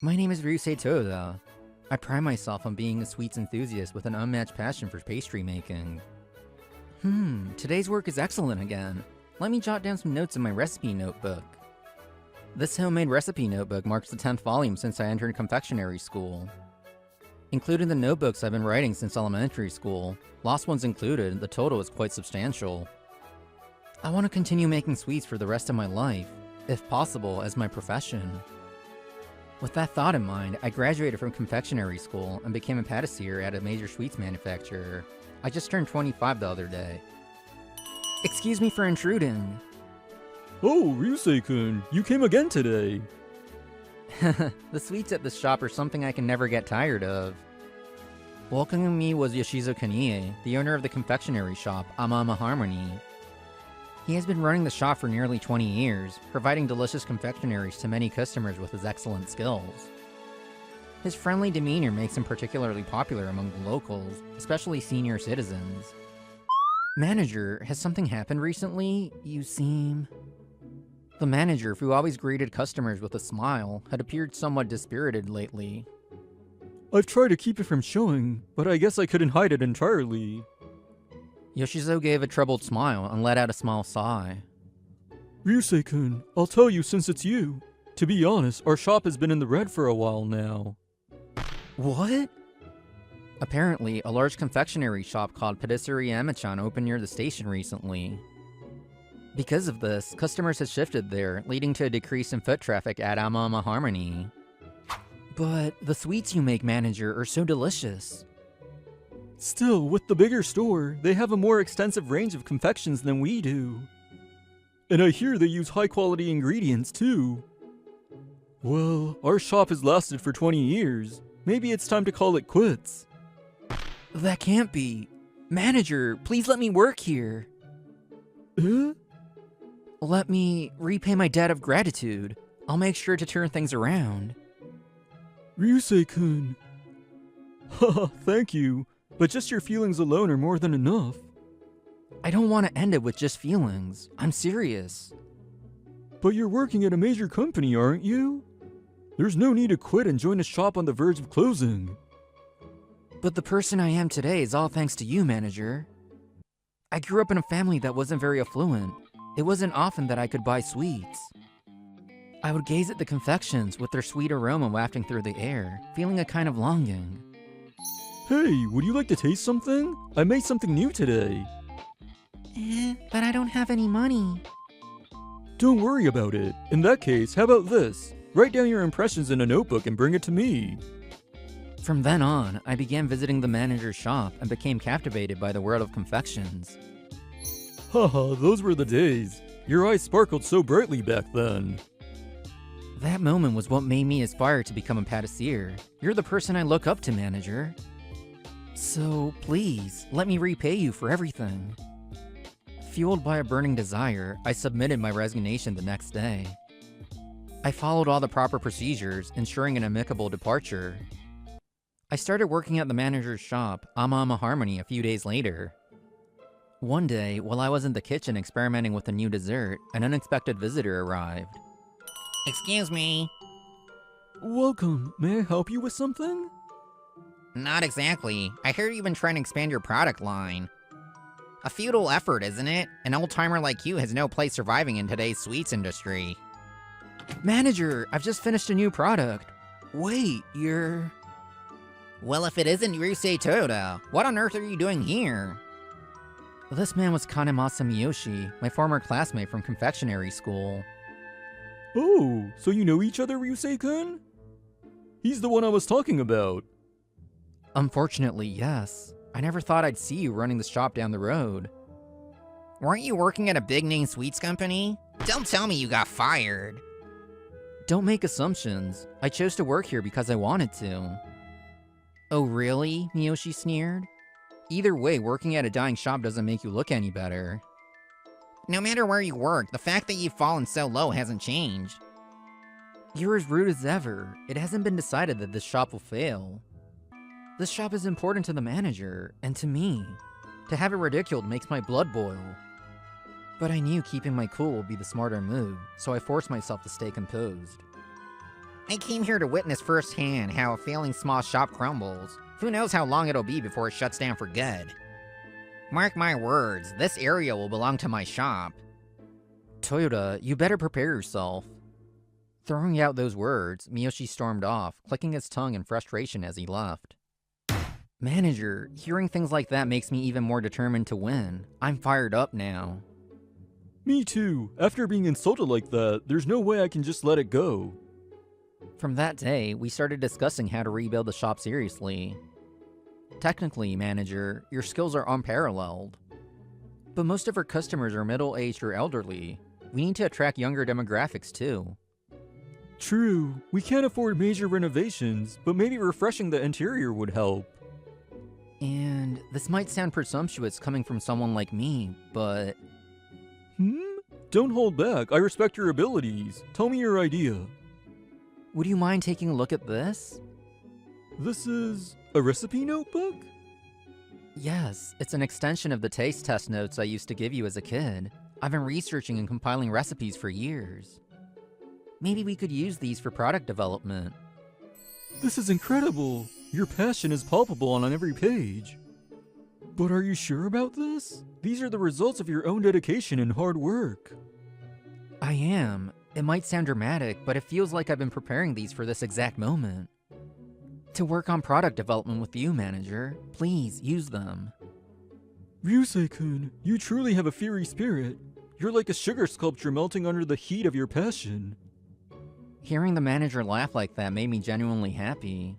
My name is Ryusei Toda. I pride myself on being a sweets enthusiast with an unmatched passion for pastry making. Today's work is excellent again. Let me jot down some notes in my recipe notebook. This homemade recipe notebook marks the 10th volume since I entered confectionery school. Including the notebooks I've been writing since elementary school, lost ones included, the total is quite substantial. I want to continue making sweets for the rest of my life, if possible, as my profession. With that thought in mind, I graduated from confectionery school and became a patissier at a major sweets manufacturer. I just turned 25 the other day. Excuse me for intruding. Oh, Ryusei-kun, you came again today. The sweets at this shop are something I can never get tired of. Welcoming me was Yoshizo Kanie, the owner of the confectionery shop, Ama Harmony. He has been running the shop for nearly 20 years, providing delicious confectionaries to many customers with his excellent skills. His friendly demeanor makes him particularly popular among the locals, especially senior citizens. Manager, has something happened recently? You seem... The manager, who always greeted customers with a smile, had appeared somewhat dispirited lately. I've tried to keep it from showing, but I guess I couldn't hide it entirely. Yoshizo gave a troubled smile and let out a small sigh. Ryusei-kun, I'll tell you since it's you. To be honest, our shop has been in the red for a while now. What? Apparently, a large confectionery shop called Patisserie Amichan opened near the station recently. Because of this, customers had shifted there, leading to a decrease in foot traffic at Ama Harmony. But the sweets you make, manager, are so delicious. Still, with the bigger store, they have a more extensive range of confections than we do. And I hear they use high-quality ingredients, too. Well, our shop has lasted for 20 years. Maybe it's time to call it quits. That can't be. Manager, please let me work here. Let me repay my debt of gratitude. I'll make sure to turn things around. Ryusei-kun. Haha, thank you. But just your feelings alone are more than enough. I don't want to end it with just feelings. I'm serious. But you're working at a major company, aren't you? There's no need to quit and join a shop on the verge of closing. But the person I am today is all thanks to you, manager. I grew up in a family that wasn't very affluent. It wasn't often that I could buy sweets. I would gaze at the confections with their sweet aroma wafting through the air, feeling a kind of longing. Hey, would you like to taste something? I made something new today. But I don't have any money. Don't worry about it. In that case, how about this? Write down your impressions in a notebook and bring it to me. From then on, I began visiting the manager's shop and became captivated by the world of confections. Haha, those were the days. Your eyes sparkled so brightly back then. That moment was what made me aspire to become a patissier. You're the person I look up to, manager. So, please, let me repay you for everything. Fueled by a burning desire, I submitted my resignation the next day. I followed all the proper procedures, ensuring an amicable departure. I started working at the manager's shop, Ama Harmony, a few days later. One day, while I was in the kitchen experimenting with a new dessert, an unexpected visitor arrived. Excuse me. Welcome. May I help you with something? Not exactly. I hear you've been trying to expand your product line. A futile effort, isn't it? An old-timer like you has no place surviving in today's sweets industry. Manager, I've just finished a new product. Wait, you're... Well, if it isn't Ryusei Toda, what on earth are you doing here? This man was Kanemasa Miyoshi, my former classmate from confectionery school. Oh, so you know each other, Ryusei-kun? He's the one I was talking about. Unfortunately, yes. I never thought I'd see you running the shop down the road. Weren't you working at a big-name sweets company? Don't tell me you got fired. Don't make assumptions. I chose to work here because I wanted to. Oh really? Miyoshi sneered. Either way, working at a dying shop doesn't make you look any better. No matter where you work, the fact that you've fallen so low hasn't changed. You're as rude as ever. It hasn't been decided that this shop will fail. This shop is important to the manager, and to me. To have it ridiculed makes my blood boil. But I knew keeping my cool would be the smarter move, so I forced myself to stay composed. I came here to witness firsthand how a failing small shop crumbles. Who knows how long it'll be before it shuts down for good. Mark my words, this area will belong to my shop. Toyota, you better prepare yourself. Throwing out those words, Miyoshi stormed off, clicking his tongue in frustration as he left. Manager, hearing things like that makes me even more determined to win. I'm fired up now. Me too. After being insulted like that, there's no way I can just let it go. From that day, we started discussing how to rebuild the shop seriously. Technically, manager, your skills are unparalleled. But most of our customers are middle-aged or elderly. We need to attract younger demographics too. True, we can't afford major renovations, but maybe refreshing the interior would help. And this might sound presumptuous coming from someone like me, but... Don't hold back, I respect your abilities. Tell me your idea. Would you mind taking a look at this? This is a recipe notebook? Yes, it's an extension of the taste test notes I used to give you as a kid. I've been researching and compiling recipes for years. Maybe we could use these for product development. This is incredible. Your passion is palpable on every page. But are you sure about this? These are the results of your own dedication and hard work. I am. It might sound dramatic, but it feels like I've been preparing these for this exact moment. To work on product development with you, manager, please use them. Ryusei-kun, you truly have a fiery spirit. You're like a sugar sculpture melting under the heat of your passion. Hearing the manager laugh like that made me genuinely happy.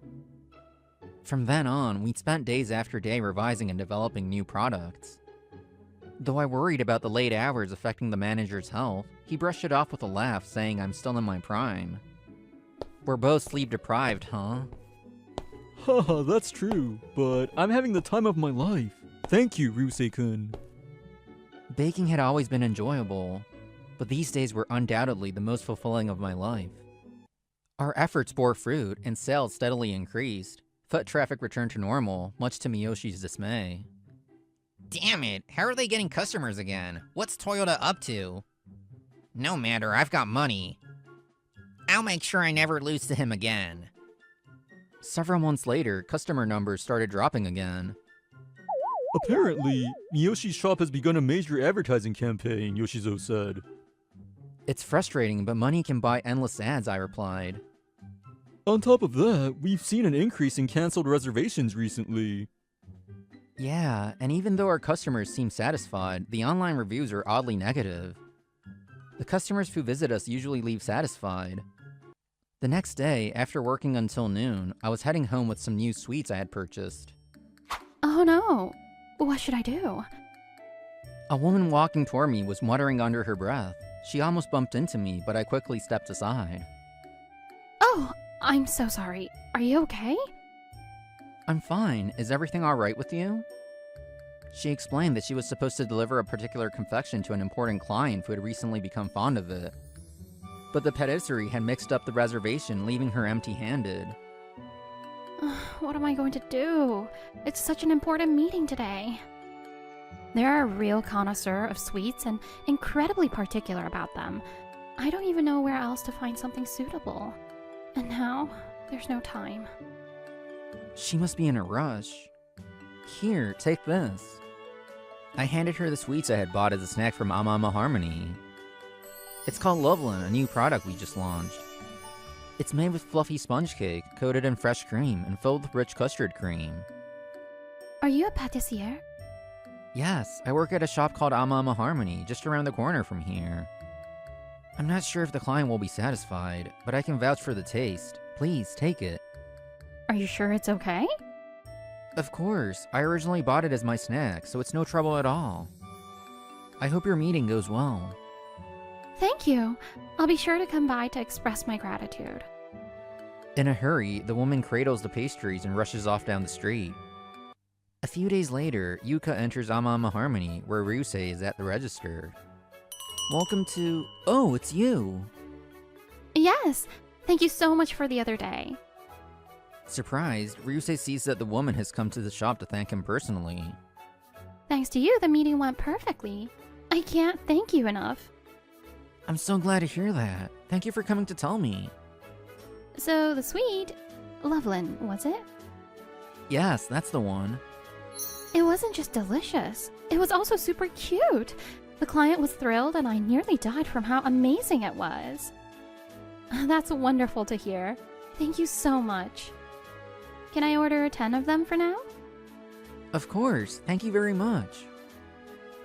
From then on, we spent days after day revising and developing new products. Though I worried about the late hours affecting the manager's health, he brushed it off with a laugh, saying I'm still in my prime. We're both sleep deprived, huh? Haha, that's true, but I'm having the time of my life. Thank you, Ryusei-kun. Baking had always been enjoyable, but these days were undoubtedly the most fulfilling of my life. Our efforts bore fruit, and sales steadily increased. Foot traffic returned to normal, much to Miyoshi's dismay. Damn it, how are they getting customers again? What's Toyota up to? No matter, I've got money. I'll make sure I never lose to him again. Several months later, customer numbers started dropping again. Apparently, Miyoshi's shop has begun a major advertising campaign, Yoshizo said. It's frustrating, but money can buy endless ads, I replied. On top of that, we've seen an increase in canceled reservations recently. Yeah, and even though our customers seem satisfied, the online reviews are oddly negative. The customers who visit us usually leave satisfied. The next day, after working until noon, I was heading home with some new sweets I had purchased. Oh no, what should I do? A woman walking toward me was muttering under her breath. She almost bumped into me, but I quickly stepped aside. Oh, I'm so sorry. Are you okay? I'm fine. Is everything alright with you? She explained that she was supposed to deliver a particular confection to an important client who had recently become fond of it. But the patisserie had mixed up the reservation, leaving her empty-handed. What am I going to do? It's such an important meeting today. They're a real connoisseur of sweets and incredibly particular about them. I don't even know where else to find something suitable. And now, there's no time. She must be in a rush. Here, take this. I handed her the sweets I had bought as a snack from Ama Harmony. It's called Loveland, a new product we just launched. It's made with fluffy sponge cake, coated in fresh cream, and filled with rich custard cream. Are you a pâtissier? Yes, I work at a shop called Ama Harmony, just around the corner from here. I'm not sure if the client will be satisfied, but I can vouch for the taste. Please, take it. Are you sure it's okay? Of course, I originally bought it as my snack, so it's no trouble at all. I hope your meeting goes well. Thank you. I'll be sure to come by to express my gratitude. In a hurry, the woman cradles the pastries and rushes off down the street. A few days later, Yuka enters Ama Harmony, where Ryusei is at the register. Welcome to... Oh, it's you! Yes! Thank you so much for the other day. Surprised, Ryusei sees that the woman has come to the shop to thank him personally. Thanks to you, the meeting went perfectly. I can't thank you enough. I'm so glad to hear that. Thank you for coming to tell me. So the sweet, Loveland, was it? Yes, that's the one. It wasn't just delicious, it was also super cute. The client was thrilled and I nearly died from how amazing it was. That's wonderful to hear. Thank you so much. Can I order 10 of them for now? Of course, thank you very much.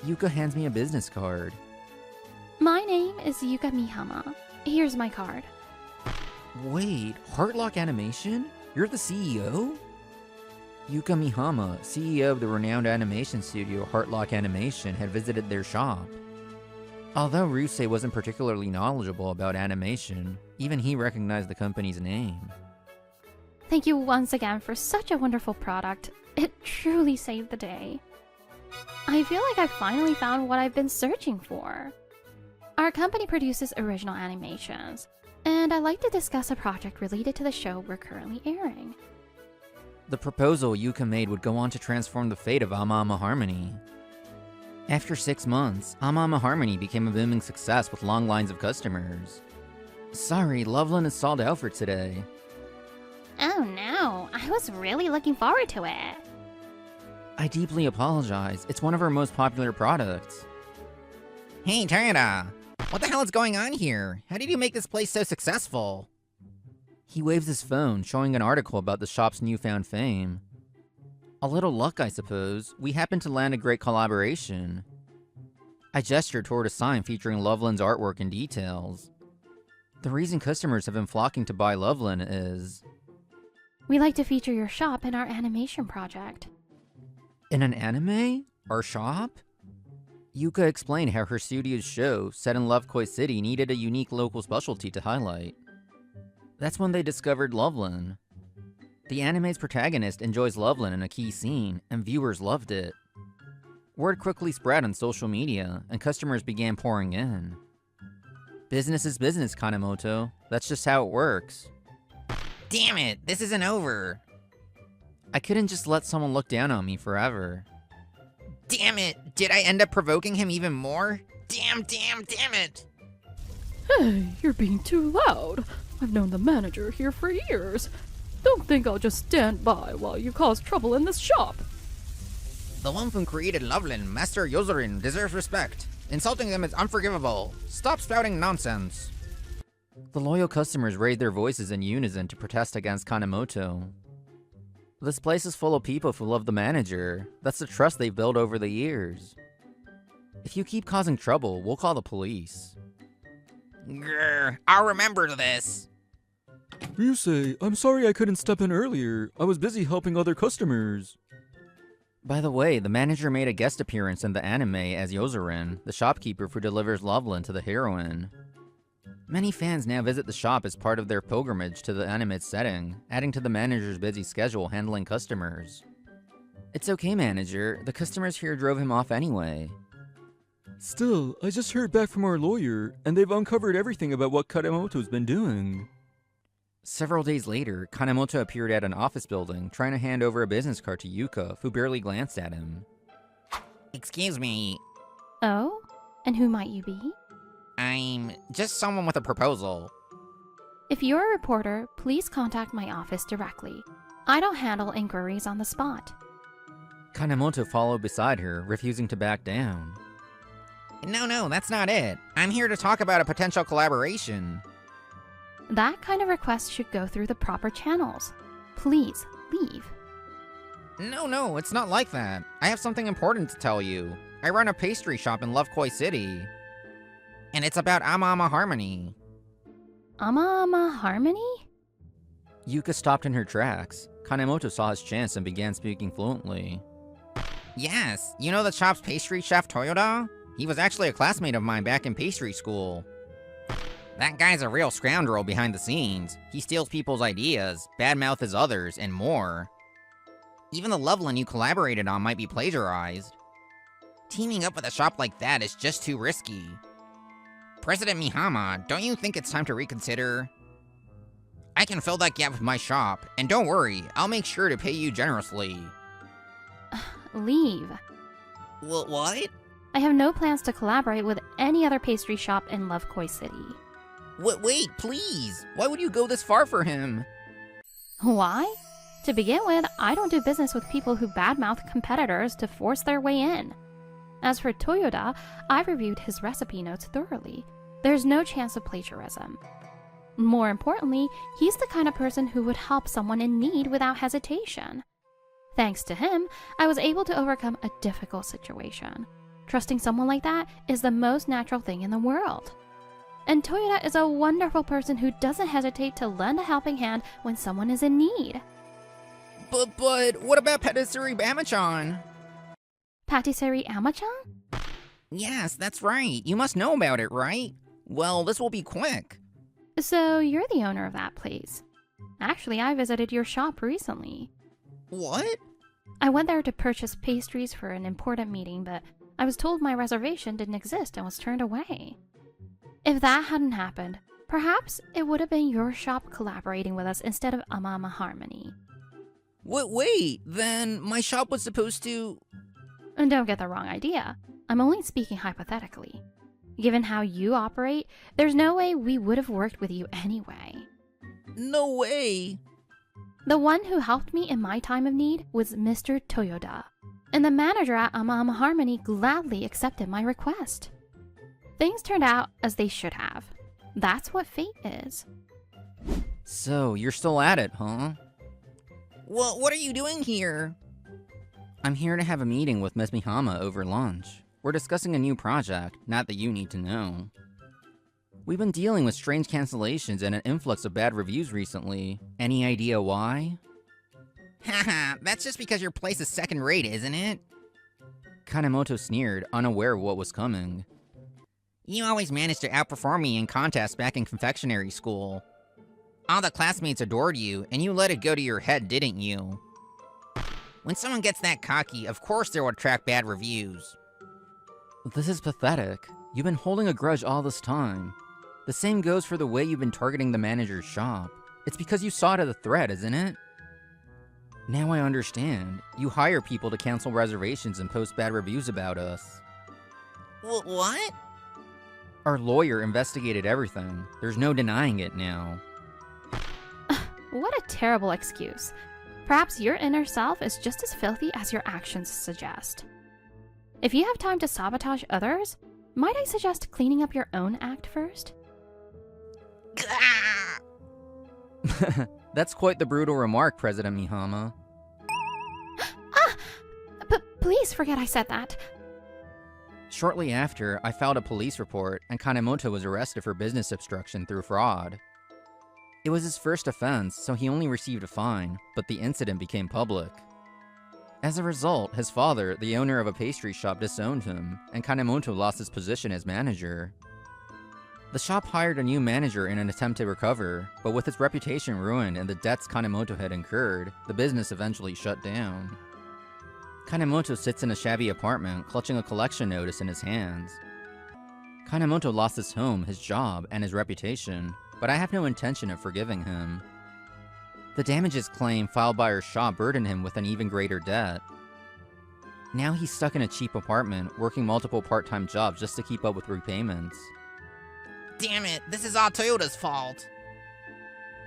Yuka hands me a business card. My name is Yuka Mihama. Here's my card. Wait, Heartlock Animation? You're the CEO? Yuka Mihama, CEO of the renowned animation studio Heartlock Animation, had visited their shop. Although Ryusei wasn't particularly knowledgeable about animation, even he recognized the company's name. Thank you once again for such a wonderful product. It truly saved the day. I feel like I finally found what I've been searching for. Our company produces original animations, and I'd like to discuss a project related to the show we're currently airing. The proposal Yuka made would go on to transform the fate of Ama Ama Harmony. After 6 months, Ama Ama Harmony became a booming success with long lines of customers. Sorry, Loveland is sold out for today. Oh no, I was really looking forward to it. I deeply apologize, it's one of our most popular products. Hey, Toyota! What the hell is going on here? How did you make this place so successful? He waves his phone, showing an article about the shop's newfound fame. A little luck, I suppose. We happened to land a great collaboration. I gestured toward a sign featuring Loveland's artwork and details. The reason customers have been flocking to buy Loveland is... We like to feature your shop in our animation project. In an anime? Our shop? Yuka explained how her studio's show, set in Lovekoi City, needed a unique local specialty to highlight. That's when they discovered Loveland. The anime's protagonist enjoys Loveland in a key scene, and viewers loved it. Word quickly spread on social media, and customers began pouring in. Business is business, Kanemoto. That's just how it works. Damn it, this isn't over. I couldn't just let someone look down on me forever. Damn it, did I end up provoking him even more? Damn it! Hey, you're being too loud. I've known the manager here for years. Don't think I'll just stand by while you cause trouble in this shop. The one who created Loveland, Master Yozurin, deserves respect. Insulting them is unforgivable. Stop spouting nonsense. The loyal customers raised their voices in unison to protest against Kanemoto. This place is full of people who love the manager. That's the trust they've built over the years. If you keep causing trouble, we'll call the police. Grr, I'll remember this. Ryusei, I'm sorry I couldn't step in earlier. I was busy helping other customers. By the way, the manager made a guest appearance in the anime as Yozurin, the shopkeeper who delivers Loveland to the heroine. Many fans now visit the shop as part of their pilgrimage to the anime's setting, adding to the manager's busy schedule handling customers. It's okay, manager. The customers here drove him off anyway. Still, I just heard back from our lawyer, and they've uncovered everything about what Kanemoto's been doing. Several days later, Kanemoto appeared at an office building, trying to hand over a business card to Yuka, who barely glanced at him. Excuse me, Oh? And who might you be? I'm just someone with a proposal. If you're a reporter, please contact my office directly. I don't handle inquiries on the spot. Kanemoto followed beside her, refusing to back down. No, that's not it. I'm here to talk about a potential collaboration. That kind of request should go through the proper channels. Please, leave. No, it's not like that. I have something important to tell you. I run a pastry shop in Lovekoi City. And it's about Ama Ama Harmony. Ama Ama Harmony? Yuka stopped in her tracks. Kanemoto saw his chance and began speaking fluently. Yes, you know the shop's pastry chef Toyoda? He was actually a classmate of mine back in pastry school. That guy's a real scoundrel behind the scenes. He steals people's ideas, badmouths others, and more. Even the Loveland you collaborated on might be plagiarized. Teaming up with a shop like that is just too risky. President Mihama, don't you think it's time to reconsider? I can fill that gap with my shop, and don't worry, I'll make sure to pay you generously. Leave. What? I have no plans to collaborate with any other pastry shop in Lovekoi City. Wait, please! Why would you go this far for him? Why? To begin with, I don't do business with people who badmouth competitors to force their way in. As for Toyoda, I've reviewed his recipe notes thoroughly. There's no chance of plagiarism. More importantly, he's the kind of person who would help someone in need without hesitation. Thanks to him, I was able to overcome a difficult situation. Trusting someone like that is the most natural thing in the world. And Toyoda is a wonderful person who doesn't hesitate to lend a helping hand when someone is in need. But what about Patisserie Bamachan? Patisserie Amachan? Yes, that's right. You must know about it, right? Well, this will be quick. So you're the owner of that place. Actually, I visited your shop recently. What? I went there to purchase pastries for an important meeting, but I was told my reservation didn't exist and was turned away. If that hadn't happened, perhaps it would have been your shop collaborating with us instead of Amama Harmony. Wait, then my shop was supposed to... And don't get the wrong idea. I'm only speaking hypothetically. Given how you operate, there's no way we would have worked with you anyway. No way. The one who helped me in my time of need was Mr. Toyoda, and the manager at Amama Harmony gladly accepted my request. Things turned out as they should have. That's what fate is. So, you're still at it, huh? Well, what are you doing here? I'm here to have a meeting with Ms. Mihama over lunch. We're discussing a new project, not that you need to know. We've been dealing with strange cancellations and an influx of bad reviews recently. Any idea why? Haha, that's just because your place is second rate, isn't it? Kanemoto sneered, unaware of what was coming. You always managed to outperform me in contests back in confectionery school. All the classmates adored you, and you let it go to your head, didn't you? When someone gets that cocky, of course they will attract bad reviews. This is pathetic. You've been holding a grudge all this time. The same goes for the way you've been targeting the manager's shop. It's because you saw it as a threat, isn't it? Now I understand. You hire people to cancel reservations and post bad reviews about us. What? Our lawyer investigated everything. There's no denying it now. What a terrible excuse. Perhaps your inner self is just as filthy as your actions suggest. If you have time to sabotage others, might I suggest cleaning up your own act first? That's quite the brutal remark, President Mihama. Please forget I said that. Shortly after, I filed a police report, and Kanemoto was arrested for business obstruction through fraud. It was his first offense, so he only received a fine, but the incident became public. As a result, his father, the owner of a pastry shop, disowned him, and Kanemoto lost his position as manager. The shop hired a new manager in an attempt to recover, but with its reputation ruined and the debts Kanemoto had incurred, the business eventually shut down. Kanemoto sits in a shabby apartment, clutching a collection notice in his hands. Kanemoto lost his home, his job, and his reputation, but I have no intention of forgiving him. The damages claim filed by our shop burdened him with an even greater debt. Now he's stuck in a cheap apartment, working multiple part-time jobs just to keep up with repayments. Damn it, this is all Toyota's fault.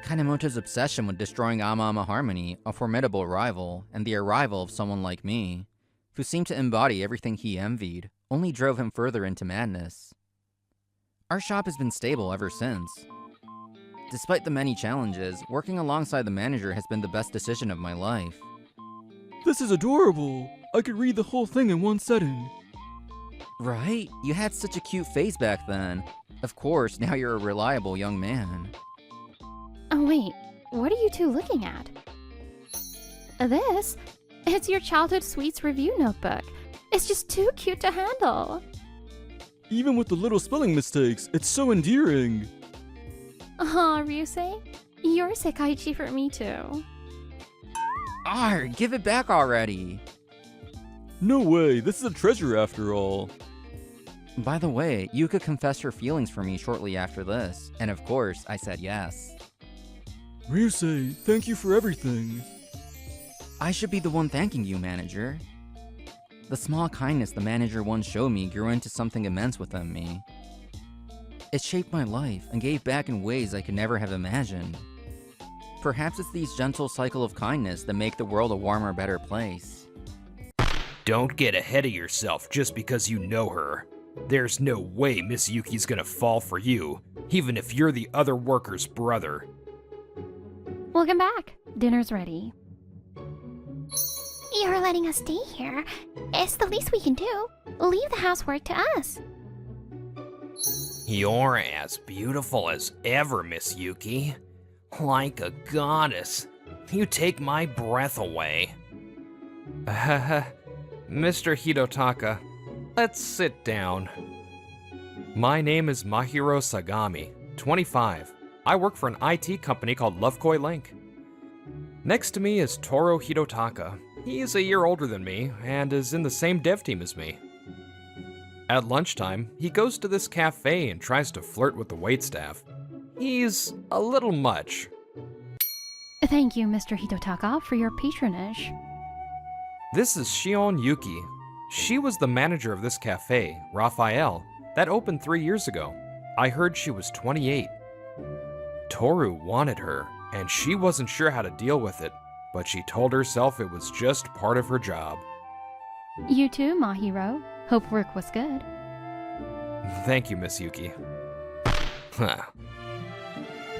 Kanemoto's obsession with destroying Amama Harmony, a formidable rival, and the arrival of someone like me, who seemed to embody everything he envied, only drove him further into madness. Our shop has been stable ever since. Despite the many challenges, working alongside the manager has been the best decision of my life. This is adorable. I could read the whole thing in one setting. Right? You had such a cute face back then. Of course, now you're a reliable young man. Oh wait, what are you two looking at? This? It's your childhood sweets review notebook. It's just too cute to handle. Even with the little spelling mistakes, it's so endearing. Aw, Ryusei, you're Sekaiichi for me too. Arr, give it back already! No way, this is a treasure after all. By the way, Yuka confessed her feelings for me shortly after this, and of course, I said yes. Ryusei, thank you for everything. I should be the one thanking you, manager. The small kindness the manager once showed me grew into something immense within me. It shaped my life and gave back in ways I could never have imagined. Perhaps it's these gentle cycle of kindness that make the world a warmer, better place. Don't get ahead of yourself just because you know her. There's no way Miss Yuki's gonna fall for you, even if you're the other worker's brother. Welcome back. Dinner's ready. You're letting us stay here. It's the least we can do. Leave the housework to us. You're as beautiful as ever, Miss Yuki. Like a goddess. You take my breath away. Mr. Hidotaka, let's sit down. My name is Mahiro Sagami, 25. I work for an IT company called Lovekoi Link. Next to me is Toro Hidotaka. He is a year older than me and is in the same dev team as me. At lunchtime, he goes to this cafe and tries to flirt with the waitstaff. He's a little much. Thank you, Mr. Hitotaka, for your patronage. This is Shion Yuki. She was the manager of this cafe, Raphael, that opened 3 years ago. I heard she was 28. Toru wanted her, and she wasn't sure how to deal with it, but she told herself it was just part of her job. You too, Mahiro. Hope work was good. Thank you, Miss Yuki.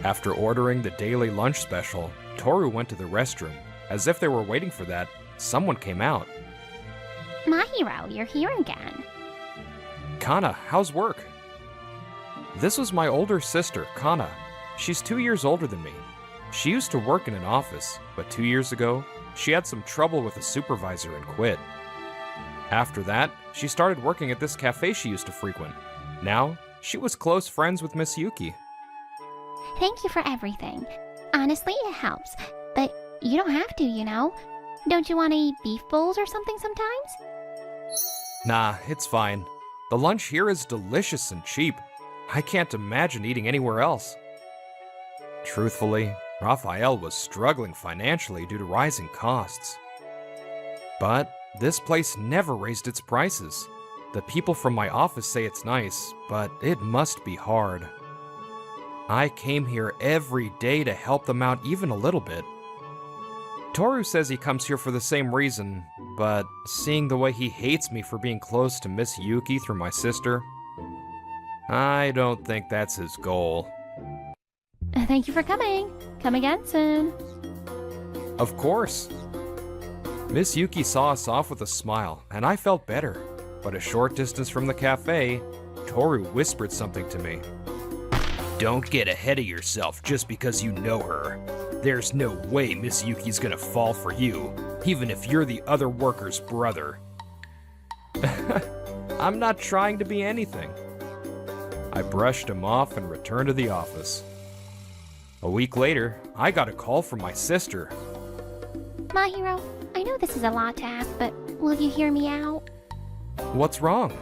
After ordering the daily lunch special, Toru went to the restroom. As if they were waiting for that, someone came out. Mahiro, you're here again. Kana, how's work? This was my older sister, Kana. She's 2 years older than me. She used to work in an office, but 2 years ago, she had some trouble with a supervisor and quit. After that, she started working at this cafe she used to frequent. Now, she was close friends with Miss Yuki. Thank you for everything. Honestly, it helps. But you don't have to, you know. Don't you want to eat beef bowls or something sometimes? Nah, it's fine. The lunch here is delicious and cheap. I can't imagine eating anywhere else. Truthfully, Raphael was struggling financially due to rising costs. But this place never raised its prices. The people from my office say it's nice, but it must be hard. I came here every day to help them out even a little bit. Toru says he comes here for the same reason, but seeing the way he hates me for being close to Miss Yuki through my sister, I don't think that's his goal. Thank you for coming. Come again soon. Of course. Miss Yuki saw us off with a smile, and I felt better. But a short distance from the cafe, Toru whispered something to me. Don't get ahead of yourself just because you know her. There's no way Miss Yuki's gonna fall for you, even if you're the other worker's brother. I'm not trying to be anything. I brushed him off and returned to the office. A week later, I got a call from my sister. Mahiro, I know this is a lot to ask, but will you hear me out? What's wrong?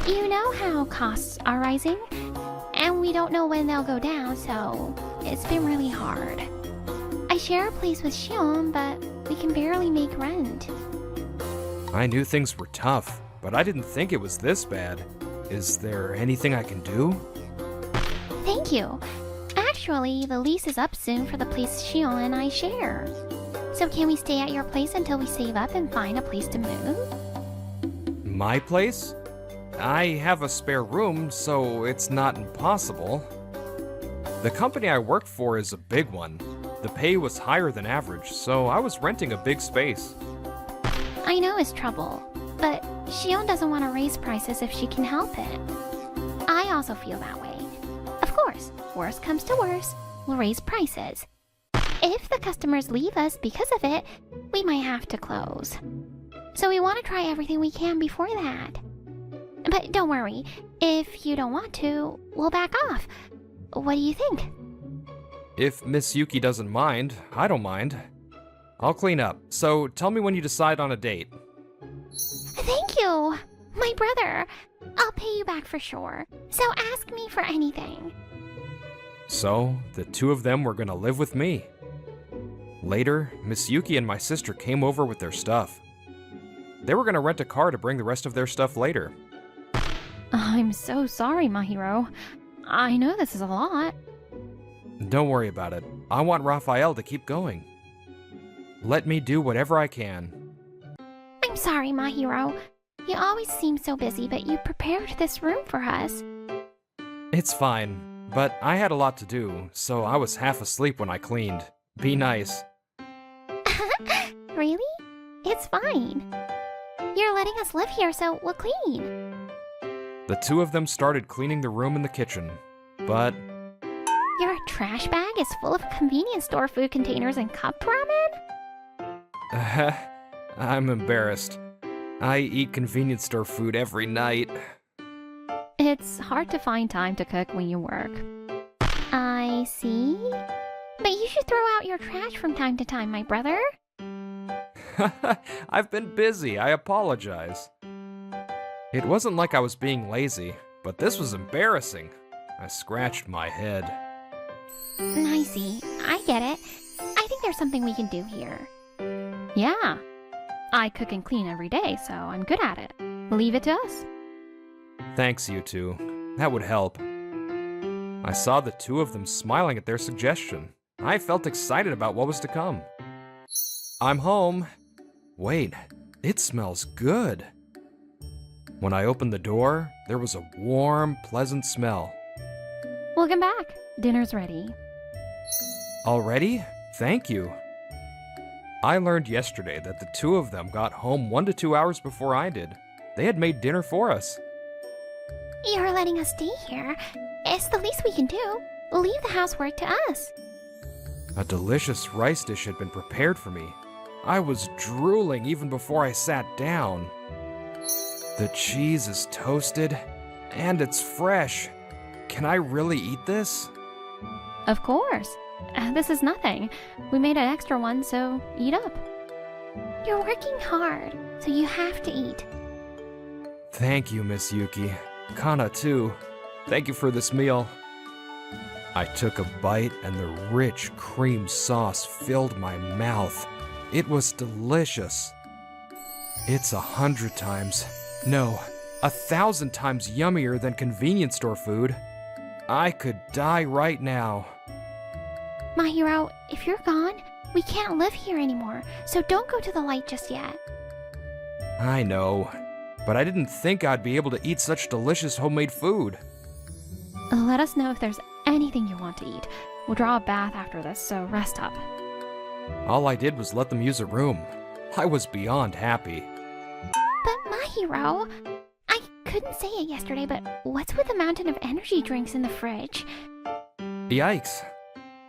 You know how costs are rising? And we don't know when they'll go down, so it's been really hard. I share a place with Shion, but we can barely make rent. I knew things were tough, but I didn't think it was this bad. Is there anything I can do? Thank you. Actually, the lease is up soon for the place Shion and I share. So can we stay at your place until we save up and find a place to move? My place? I have a spare room, so it's not impossible. The company I work for is a big one. The pay was higher than average, so I was renting a big space. I know it's trouble, but Shion doesn't want to raise prices if she can help it. I also feel that way. Of course, worst comes to worst, we'll raise prices. If the customers leave us because of it, we might have to close. So we want to try everything we can before that. But don't worry, if you don't want to, we'll back off. What do you think? If Miss Yuki doesn't mind, I don't mind. I'll clean up, so tell me when you decide on a date. Thank you! My brother! I'll pay you back for sure, so ask me for anything. So, the two of them were gonna live with me. Later, Miss Yuki and my sister came over with their stuff. They were gonna rent a car to bring the rest of their stuff later. I'm so sorry, Mahiro. I know this is a lot. Don't worry about it. I want Raphael to keep going. Let me do whatever I can. I'm sorry, my hero. You always seem so busy, but you prepared this room for us. It's fine, but I had a lot to do, so I was half asleep when I cleaned. Be nice. Really? It's fine. You're letting us live here, so we'll clean. The two of them started cleaning the room and the kitchen, but Your trash bag is full of convenience store food containers and cup ramen? I'm embarrassed. I eat convenience store food every night. It's hard to find time to cook when you work. I see. But you should throw out your trash from time to time, my brother. I've been busy, I apologize. It wasn't like I was being lazy, but this was embarrassing. I scratched my head. I see. I get it. I think there's something we can do here. Yeah. I cook and clean every day, so I'm good at it. Leave it to us. Thanks, you two. That would help. I saw the two of them smiling at their suggestion. I felt excited about what was to come. I'm home. Wait, it smells good. When I opened the door, there was a warm, pleasant smell. Welcome back. Dinner's ready. Already? Thank you. I learned yesterday that the two of them got home 1 to 2 hours before I did. They had made dinner for us. You're letting us stay here. It's the least we can do. Leave the housework to us. A delicious rice dish had been prepared for me. I was drooling even before I sat down. The cheese is toasted, and it's fresh. Can I really eat this? Of course. This is nothing. We made an extra one, so eat up. You're working hard, so you have to eat. Thank you, Miss Yuki. Kana, too. Thank you for this meal. I took a bite, and the rich cream sauce filled my mouth. It was delicious. It's 100 times, no, 1,000 times yummier than convenience store food. I could die right now. My hero, if you're gone, we can't live here anymore, so don't go to the light just yet. I know, but I didn't think I'd be able to eat such delicious homemade food. Let us know if there's anything you want to eat. We'll draw a bath after this, so rest up. All I did was let them use a room. I was beyond happy. But my hero, I couldn't say it yesterday, but what's with the mountain of energy drinks in the fridge? Yikes.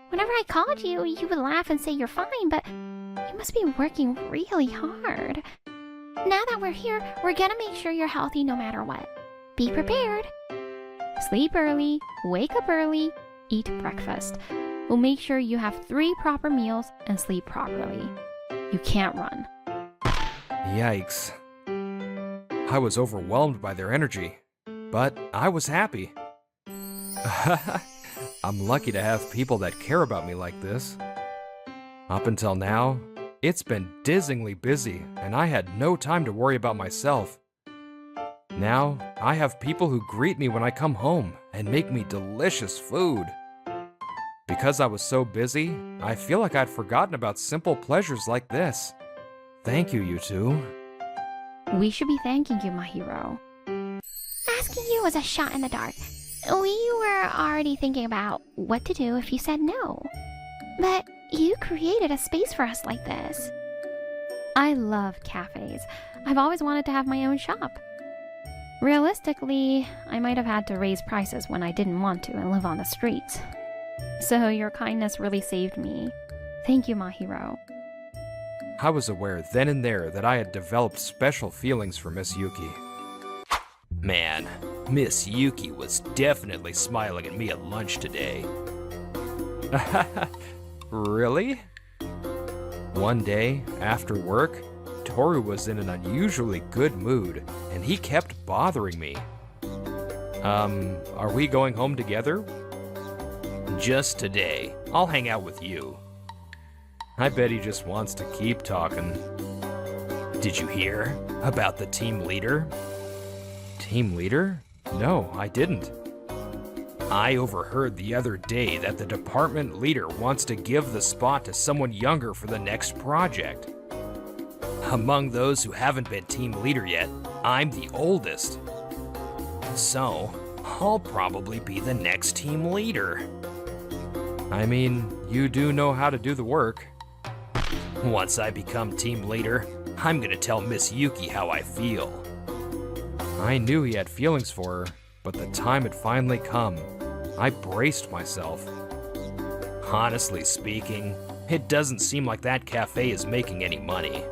Whenever I called you, you would laugh and say you're fine, but you must be working really hard. Now that we're here, we're gonna make sure you're healthy no matter what. Be prepared. Sleep early, wake up early, eat breakfast. We'll make sure you have 3 proper meals and sleep properly. You can't run. Yikes. I was overwhelmed by their energy, but I was happy. I'm lucky to have people that care about me like this. Up until now, it's been dizzyingly busy, and I had no time to worry about myself. Now, I have people who greet me when I come home and make me delicious food. Because I was so busy, I feel like I'd forgotten about simple pleasures like this. Thank you, you two. We should be thanking you, my hero. Asking you was a shot in the dark. We were already thinking about what to do if you said no. But you created a space for us like this. I love cafes. I've always wanted to have my own shop. Realistically, I might have had to raise prices when I didn't want to and live on the streets. So your kindness really saved me. Thank you, my hero. I was aware then and there that I had developed special feelings for Miss Yuki. Man, Miss Yuki was definitely smiling at me at lunch today. Really? One day, after work, Toru was in an unusually good mood, and he kept bothering me. Are we going home together? Just today. I'll hang out with you. I bet he just wants to keep talking. Did you hear about the team leader? Team leader? No, I didn't. I overheard the other day that the department leader wants to give the spot to someone younger for the next project. Among those who haven't been team leader yet, I'm the oldest. So, I'll probably be the next team leader. I mean, you do know how to do the work. Once I become team leader, I'm gonna tell Miss Yuki how I feel. I knew he had feelings for her, but the time had finally come. I braced myself. Honestly speaking, it doesn't seem like that cafe is making any money.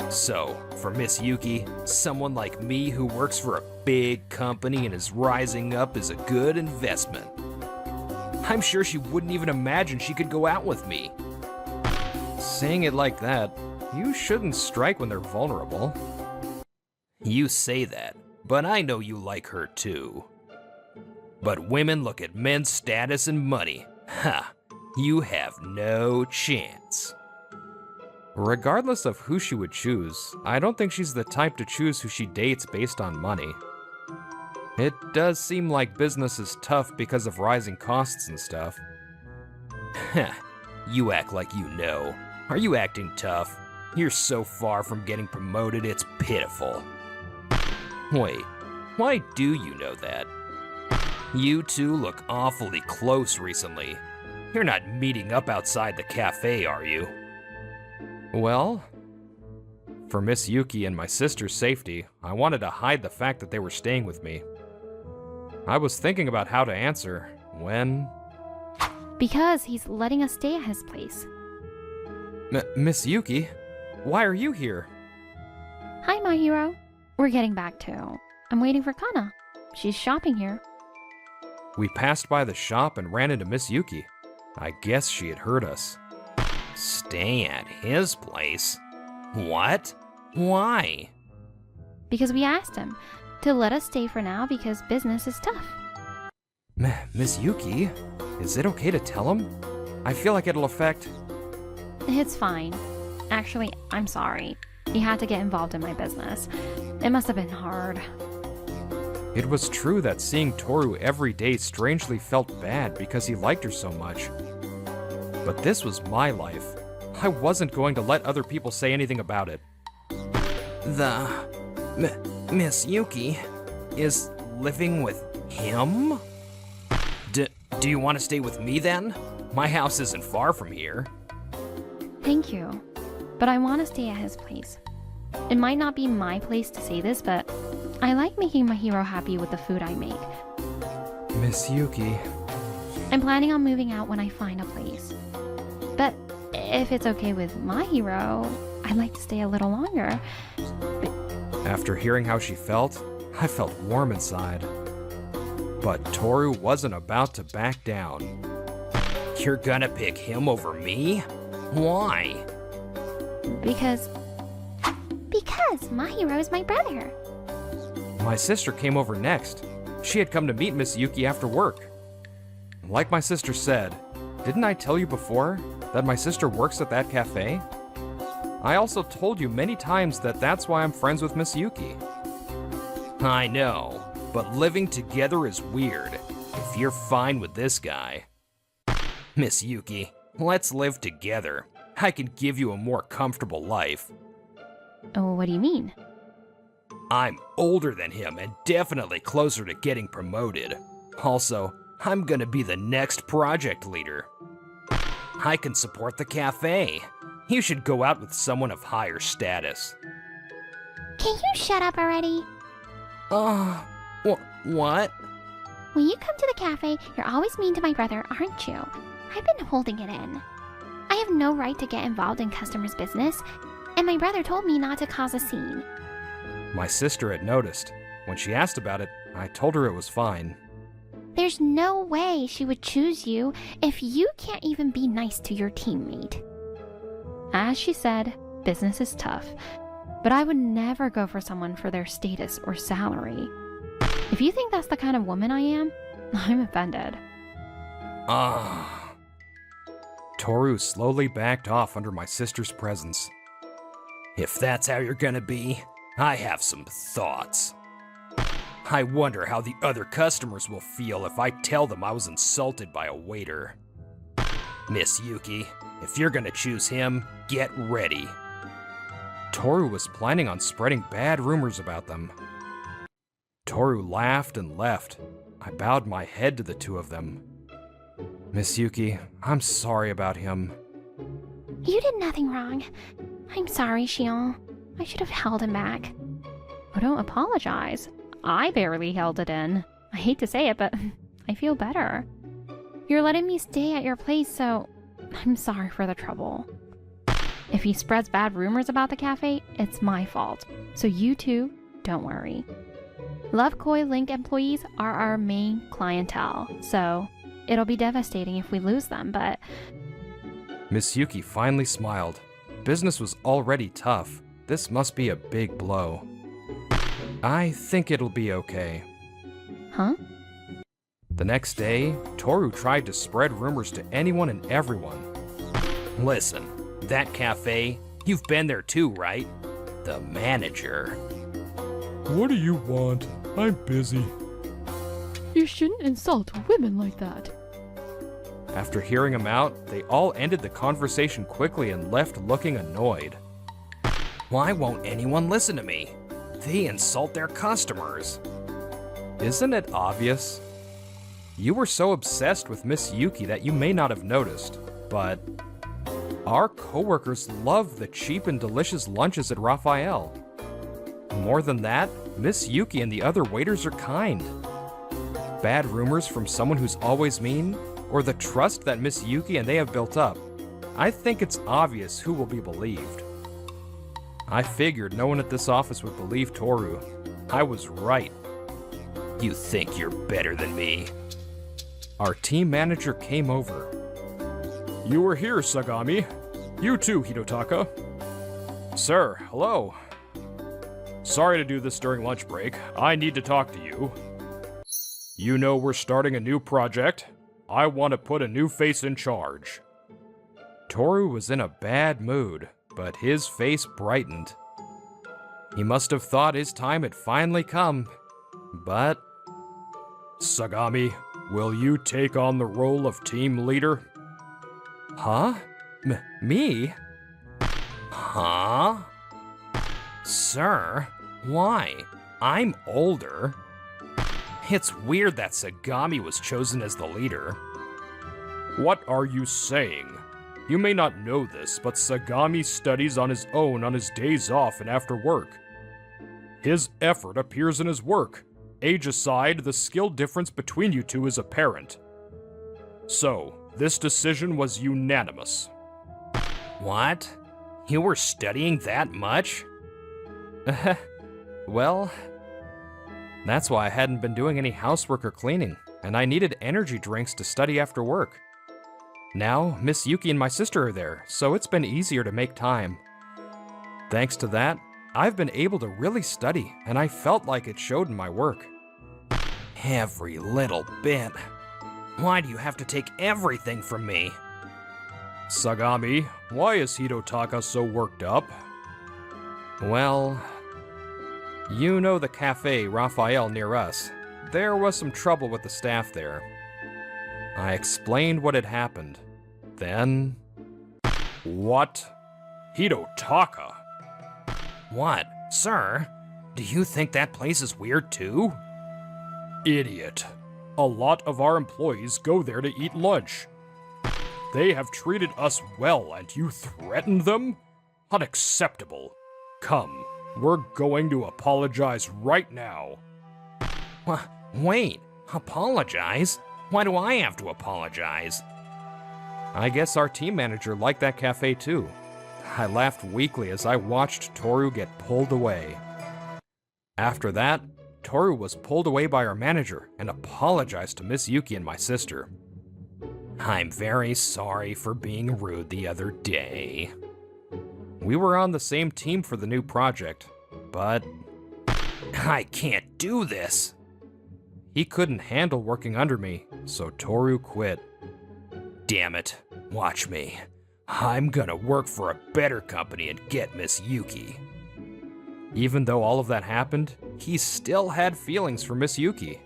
So, for Miss Yuki, someone like me who works for a big company and is rising up is a good investment. I'm sure she wouldn't even imagine she could go out with me. Saying it like that, you shouldn't strike when they're vulnerable. You say that, but I know you like her too. But women look at men's status and money. Ha! You have no chance. Regardless of who she would choose, I don't think she's the type to choose who she dates based on money. It does seem like business is tough because of rising costs and stuff. Heh, you act like you know. Are you acting tough? You're so far from getting promoted, it's pitiful. Wait, why do you know that? You two look awfully close recently. You're not meeting up outside the cafe, are you? Well, for Miss Yuki and my sister's safety, I wanted to hide the fact that they were staying with me. I was thinking about how to answer when... Because he's letting us stay at his place. Miss Yuki, why are you here? Hi, my hero. We're getting back to... I'm waiting for Kana. She's shopping here. We passed by the shop and ran into Miss Yuki. I guess she had heard us. Stay at his place? What? Why? Because we asked him to let us stay for now because business is tough. Miss Yuki, is it okay to tell him? I feel like it'll affect... It's fine. Actually, I'm sorry. He had to get involved in my business. It must have been hard. It was true that seeing Toru every day strangely felt bad because he liked her so much. But this was my life. I wasn't going to let other people say anything about it. Miss Yuki is living with him? Do you want to stay with me then? My house isn't far from here. Thank you. But I want to stay at his place. It might not be my place to say this, but I like making my hero happy with the food I make. Miss Yuki. I'm planning on moving out when I find a place. But if it's okay with my hero, I'd like to stay a little longer. After hearing how she felt, I felt warm inside. But Toru wasn't about to back down. You're gonna pick him over me? Why? Because my hero is my brother. My sister came over next. She had come to meet Miss Yuki after work. Like my sister said, didn't I tell you before that my sister works at that cafe? I also told you many times that that's why I'm friends with Miss Yuki. I know, but living together is weird, if you're fine with this guy. Miss Yuki, let's live together. I can give you a more comfortable life. Oh, what do you mean? I'm older than him and definitely closer to getting promoted. Also, I'm gonna be the next project leader. I can support the cafe. You should go out with someone of higher status. Can you shut up already? What? When you come to the cafe, you're always mean to my brother, aren't you? I've been holding it in. I have no right to get involved in customers' business, and my brother told me not to cause a scene. My sister had noticed. When she asked about it, I told her it was fine. There's no way she would choose you if you can't even be nice to your teammate. As she said, business is tough, but I would never go for someone for their status or salary. If you think that's the kind of woman I am, I'm offended. Toru slowly backed off under my sister's presence. If that's how you're gonna be, I have some thoughts. I wonder how the other customers will feel if I tell them I was insulted by a waiter. Miss Yuki, if you're gonna choose him, get ready. Toru was planning on spreading bad rumors about them. Toru laughed and left. I bowed my head to the two of them. Miss Yuki, I'm sorry about him. You did nothing wrong. I'm sorry, Shion. I should have held him back. Oh, don't apologize. I barely held it in. I hate to say it, but I feel better. You're letting me stay at your place, so I'm sorry for the trouble. If he spreads bad rumors about the cafe, it's my fault. So you two, don't worry. Love Koi Link employees are our main clientele, so it'll be devastating if we lose them, but... Miss Yuki finally smiled. Business was already tough. This must be a big blow. I think it'll be okay. Huh? The next day, Toru tried to spread rumors to anyone and everyone. Listen, that cafe, you've been there too, right? The manager. What do you want? I'm busy. You shouldn't insult women like that. After hearing him out, they all ended the conversation quickly and left looking annoyed. Why won't anyone listen to me? They insult their customers. Isn't it obvious? You were so obsessed with Miss Yuki that you may not have noticed, but our coworkers love the cheap and delicious lunches at Raphael. More than that, Miss Yuki and the other waiters are kind. Bad rumors from someone who's always mean, or the trust that Miss Yuki and they have built up, I think it's obvious who will be believed. I figured no one at this office would believe Toru. I was right. You think you're better than me? Our team manager came over. You were here, Sagami. You too, Hidotaka. Sir, hello. Sorry to do this during lunch break. I need to talk to you. You know we're starting a new project. I want to put a new face in charge. Toru was in a bad mood, but his face brightened. He must have thought his time had finally come, but... Sagami, will you take on the role of team leader? Huh? Me? Huh? Sir, why? I'm older. It's weird that Sagami was chosen as the leader. What are you saying? You may not know this, but Sagami studies on his own on his days off and after work. His effort appears in his work. Age aside, the skill difference between you two is apparent. So, this decision was unanimous. What? You were studying that much? Well, that's why I hadn't been doing any housework or cleaning, and I needed energy drinks to study after work. Now, Miss Yuki and my sister are there, so it's been easier to make time. Thanks to that, I've been able to really study, and I felt like it showed in my work. Every little bit. Why do you have to take everything from me? Sagami, why is Hidotaka so worked up? Well, you know the cafe Raphael near us. There was some trouble with the staff there. I explained what had happened. Then... What? Hidotaka? What? Sir? Do you think that place is weird too? Idiot. A lot of our employees go there to eat lunch. They have treated us well and you threatened them? Unacceptable. Come, we're going to apologize right now. Wait, apologize? Why do I have to apologize? I guess our team manager liked that cafe too. I laughed weakly as I watched Toru get pulled away. After that, Toru was pulled away by our manager and apologized to Miss Yuki and my sister. I'm very sorry for being rude the other day. We were on the same team for the new project, but I can't do this. He couldn't handle working under me, so Toru quit. Damn it, watch me. I'm gonna work for a better company and get Miss Yuki. Even though all of that happened, he still had feelings for Miss Yuki.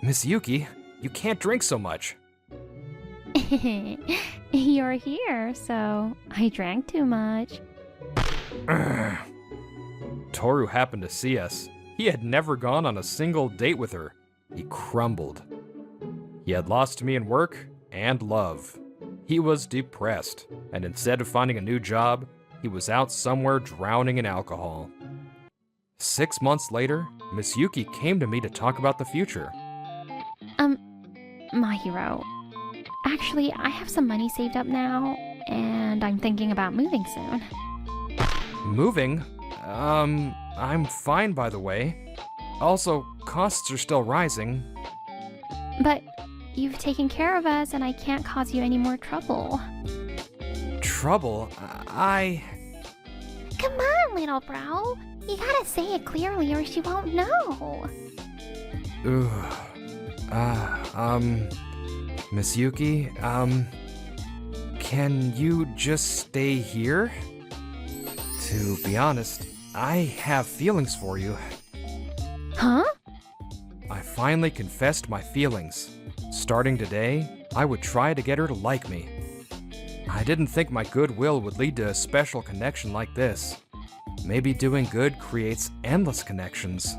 Miss Yuki, you can't drink so much. You're here, so I drank too much. Toru happened to see us. He had never gone on a single date with her. He crumbled. He had lost me in work and love. He was depressed, and instead of finding a new job, he was out somewhere drowning in alcohol. 6 months later, Miss Yuki came to me to talk about the future. My hero. Actually, I have some money saved up now, and I'm thinking about moving soon. Moving? I'm fine, by the way. Also, costs are still rising. But you've taken care of us, and I can't cause you any more trouble. Trouble? Come on, little bro. You gotta say it clearly or she won't know. Miss Yuki, can you just stay here? To be honest, I have feelings for you. Huh? I finally confessed my feelings. Starting today, I would try to get her to like me. I didn't think my goodwill would lead to a special connection like this. Maybe doing good creates endless connections.